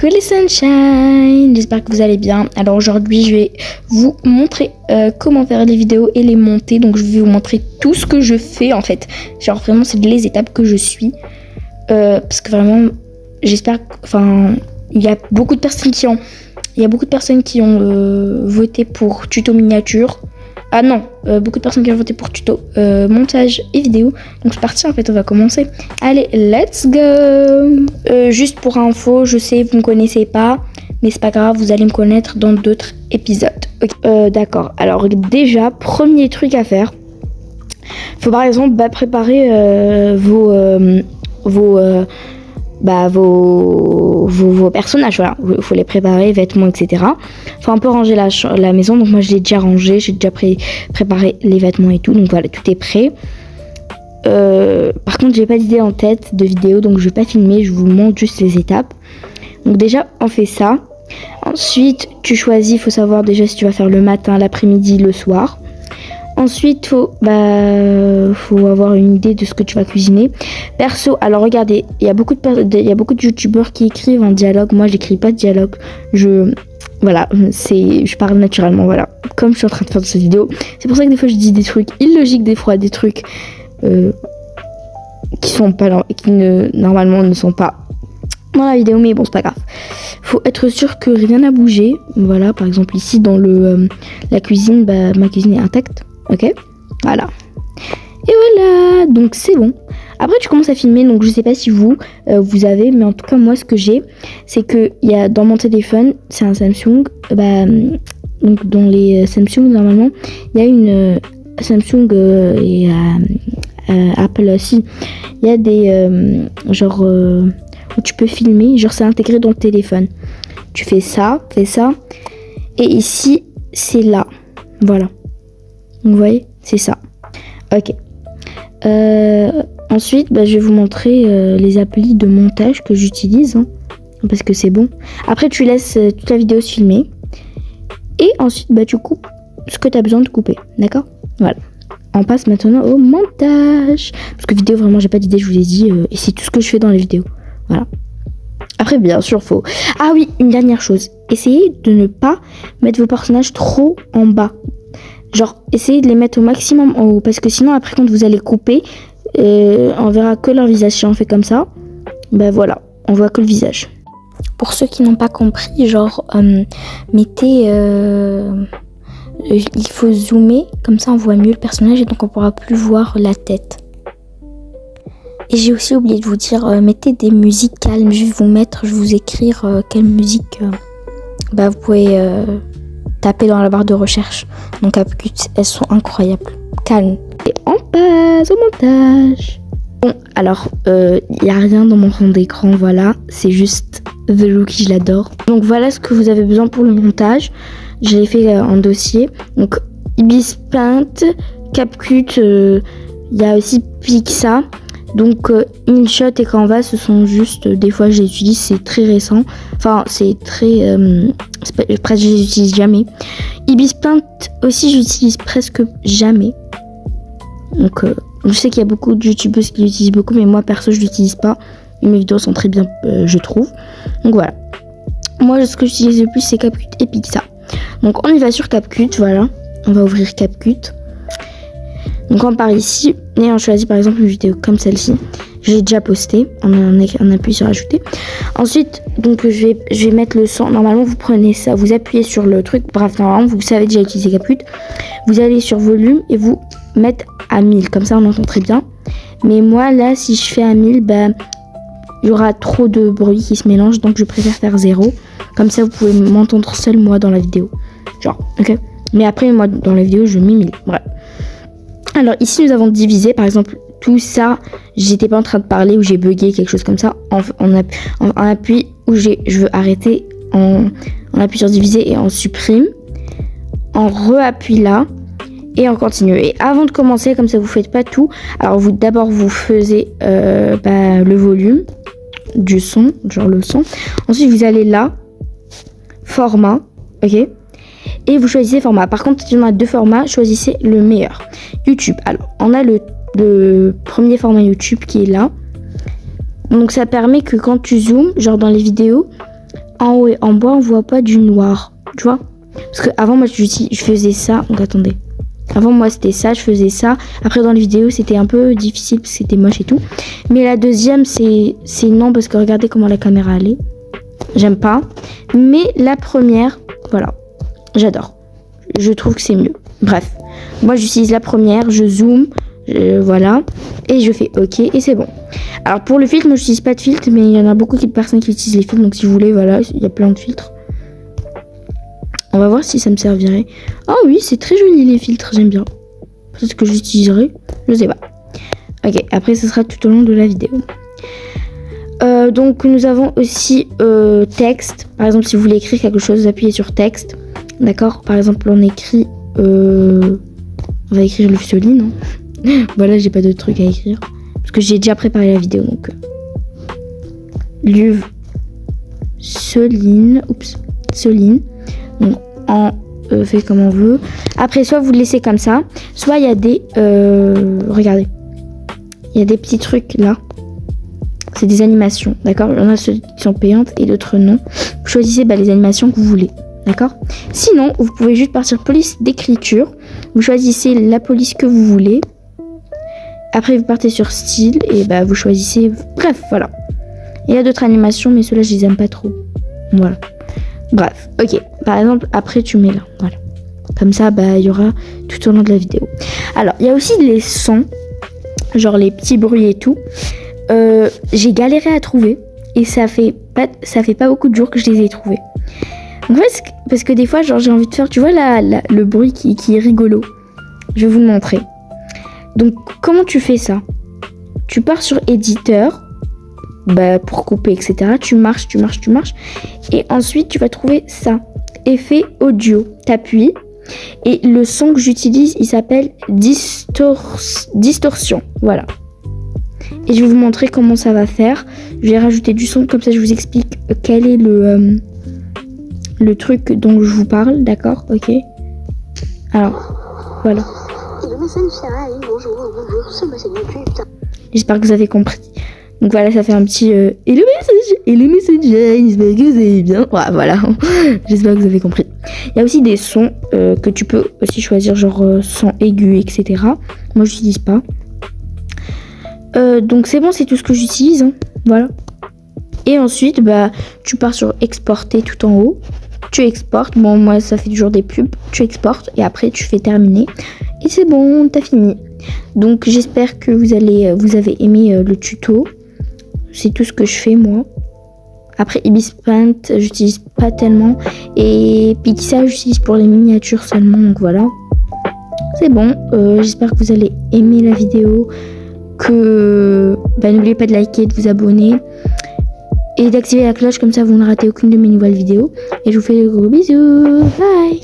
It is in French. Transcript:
Coucou les sunshine, j'espère que vous allez bien. Alors aujourd'hui je vais vous montrer comment faire les vidéos et les monter. Donc je vais vous montrer tout ce que je fais en fait. Genre vraiment c'est les étapes que je suis. Parce que vraiment j'espère, enfin il y a beaucoup de personnes qui ont voté pour tuto miniature. Ah non, beaucoup de personnes qui ont voté pour tuto montage et vidéo. Donc c'est parti en fait, on va commencer. Allez, let's go. Juste pour info, je sais vous me connaissez pas, mais c'est pas grave, vous allez me connaître dans d'autres épisodes. Okay. D'accord, alors déjà, premier truc à faire. Faut par exemple préparer vos personnages, voilà, il faut les préparer, vêtements, etc. Faut un peu ranger la maison, donc moi je l'ai déjà rangé, j'ai déjà préparé les vêtements et tout, donc voilà, tout est prêt. Par contre j'ai pas d'idée en tête de vidéo, donc je vais pas filmer, je vous montre juste les étapes. Donc déjà on fait ça, ensuite tu choisis, faut savoir déjà si tu vas faire le matin, l'après-midi, le soir. Ensuite, faut avoir une idée de ce que tu vas cuisiner. Perso, alors regardez, il y a beaucoup de youtubeurs qui écrivent un dialogue. Moi, j'écris pas de dialogue. Je parle naturellement, voilà. Comme je suis en train de faire cette vidéo. C'est pour ça que des fois, je dis des trucs illogiques, des fois, des trucs qui normalement ne sont pas dans la vidéo, mais bon, c'est pas grave. Faut être sûr que rien n'a bougé. Voilà, par exemple, ici, dans la cuisine, ma cuisine est intacte. Ok, voilà. Et voilà, donc c'est bon. Après tu commences à filmer, donc je sais pas si vous avez, mais en tout cas moi ce que j'ai, c'est que il y a dans mon téléphone, c'est un Samsung, donc dans les Samsung normalement, il y a une Samsung et Apple aussi. Il y a des où tu peux filmer, genre c'est intégré dans le téléphone. Tu fais ça, et ici c'est là, voilà. Vous voyez, c'est ça. Ok. Ensuite, je vais vous montrer les applis de montage que j'utilise. Hein, parce que c'est bon. Après, tu laisses toute la vidéo se filmer. Et ensuite, tu coupes ce que tu as besoin de couper. D'accord ? Voilà. On passe maintenant au montage. Parce que vidéo, vraiment, j'ai pas d'idée, je vous l'ai dit. Et c'est tout ce que je fais dans les vidéos. Voilà. Après, bien sûr, faut... Ah oui, une dernière chose. Essayez de ne pas mettre vos personnages trop en bas. Genre, essayez de les mettre au maximum en haut. Parce que sinon, après, quand vous allez couper, on verra que leur visage. Si on fait comme ça, voilà, on voit que le visage. Pour ceux qui n'ont pas compris, genre, mettez... il faut zoomer. Comme ça, on voit mieux le personnage et donc on pourra plus voir la tête. Et j'ai aussi oublié de vous dire, mettez des musiques calmes. Je vais vous écrire quelle musique vous pouvez... taper dans la barre de recherche. Donc CapCut, elles sont incroyables. Calme. Et on passe au montage. Bon, alors, il n'y a rien dans mon fond d'écran, voilà. C'est juste The Rookie, je l'adore. Donc voilà ce que vous avez besoin pour le montage. Je l'ai fait en dossier. Donc Ibis Paint, CapCut, il y a aussi Pixa. Donc InShot et Canva, ce sont juste des fois je les utilise, c'est très récent. Enfin c'est très presque je les utilise jamais. Ibis Paint aussi j'utilise presque jamais. Donc je sais qu'il y a beaucoup de youtubeuses qui l'utilisent beaucoup, mais moi perso je l'utilise pas. Et mes vidéos sont très bien je trouve. Donc voilà. Moi ce que j'utilise le plus c'est CapCut et Pixa. Donc on y va sur CapCut, voilà. On va ouvrir CapCut. Donc on part ici et on choisit par exemple une vidéo comme celle-ci. Je l'ai déjà postée, on appuie sur ajouter. Ensuite, donc je vais mettre le son. Normalement vous prenez ça, vous appuyez sur le truc. Bref, normalement vous savez déjà utiliser CapCut. Vous allez sur volume et vous mettez à 1000. Comme ça on entend très bien. Mais moi là si je fais à 1000, il y aura trop de bruit qui se mélange. Donc je préfère faire 0. Comme ça vous pouvez m'entendre seul moi dans la vidéo. Genre, ok. Mais après moi dans la vidéo je mets 1000. Voilà. Alors ici nous avons divisé par exemple tout ça, j'étais pas en train de parler ou j'ai bugué quelque chose comme ça, on appuie où je veux arrêter, on appuie sur diviser et on supprime, on re-appuie là et on continue. Et avant de commencer, comme ça vous faites pas tout, alors d'abord vous faisiez le volume du son, genre le son, ensuite vous allez là, format, ok. Et vous choisissez format. Par contre, si on a deux formats, choisissez le meilleur. YouTube. Alors, on a le premier format YouTube qui est là. Donc, ça permet que quand tu zoomes, genre dans les vidéos, en haut et en bas, on voit pas du noir. Tu vois? Parce que avant moi, je faisais ça. Donc attendez. Avant moi, c'était ça, je faisais ça. Après, dans les vidéos, c'était un peu difficile parce que c'était moche et tout. Mais la deuxième, c'est non parce que regardez comment la caméra elle est. J'aime pas. Mais la première, voilà. J'adore. Je trouve que c'est mieux. Bref. Moi, j'utilise la première, je zoome. Voilà, et je fais OK et c'est bon. Alors pour le filtre, moi j'utilise pas de filtre, mais il y en a beaucoup de personnes qui utilisent les filtres, donc si vous voulez, voilà, il y a plein de filtres. On va voir si ça me servirait. Oh oui, c'est très joli les filtres, j'aime bien. Peut-être que j'utiliserai, je sais pas. OK, après ce sera tout au long de la vidéo. Donc nous avons aussi texte. Par exemple, si vous voulez écrire quelque chose, vous appuyez sur texte. D'accord? Par exemple, on écrit on va écrire le Soline, hein. Voilà, j'ai pas d'autres trucs à écrire. Parce que j'ai déjà préparé la vidéo, donc. Luve Soline. Oups. Soline. Donc, on fait comme on veut. Après, soit vous le laissez comme ça. Soit il y a des. Regardez. Il y a des petits trucs là. C'est des animations. D'accord? Il y en a ceux qui sont payantes et d'autres non. Vous choisissez les animations que vous voulez. D'accord? Sinon, vous pouvez juste partir police d'écriture. Vous choisissez la police que vous voulez. Après, vous partez sur style et vous choisissez. Bref, voilà. Il y a d'autres animations, mais ceux-là, je les aime pas trop. Voilà. Bref, ok. Par exemple, après, tu mets là. Voilà. Comme ça, il y aura tout au long de la vidéo. Alors, il y a aussi les sons, genre les petits bruits et tout. J'ai galéré à trouver et ça fait pas beaucoup de jours que je les ai trouvés. En fait, parce que des fois, genre, j'ai envie de faire, tu vois, le bruit qui est rigolo. Je vais vous le montrer. Donc, comment tu fais ça? Tu pars sur éditeur, pour couper, etc. Tu marches. Et ensuite, tu vas trouver ça. Effet audio. T'appuies. Et le son que j'utilise, il s'appelle distorsion. Voilà. Et je vais vous montrer comment ça va faire. Je vais rajouter du son, comme ça je vous explique quel est le truc dont je vous parle. D'accord? Ok. Alors, voilà. J'espère que vous avez compris. Donc voilà, ça fait un petit hello Messenger, j'espère que vous allez bien. Ouais, voilà, j'espère que vous avez compris. Il y a aussi des sons que tu peux aussi choisir, genre son aigu, etc. Moi, j'utilise pas. Donc c'est bon, c'est tout ce que j'utilise. Hein. Voilà. Et ensuite, tu pars sur exporter tout en haut. Tu exportes. Bon, moi, ça fait toujours des pubs. Tu exportes et après, tu fais terminer. Et c'est bon, t'as fini. Donc, j'espère que vous avez aimé le tuto. C'est tout ce que je fais, moi. Après, Ibis Paint, j'utilise pas tellement. Et Pixar, j'utilise pour les miniatures seulement. Donc, voilà. C'est bon. J'espère que vous allez aimer la vidéo. N'oubliez pas de liker, de vous abonner. Et d'activer la cloche, comme ça vous ne ratez aucune de mes nouvelles vidéos. Et je vous fais de gros bisous. Bye!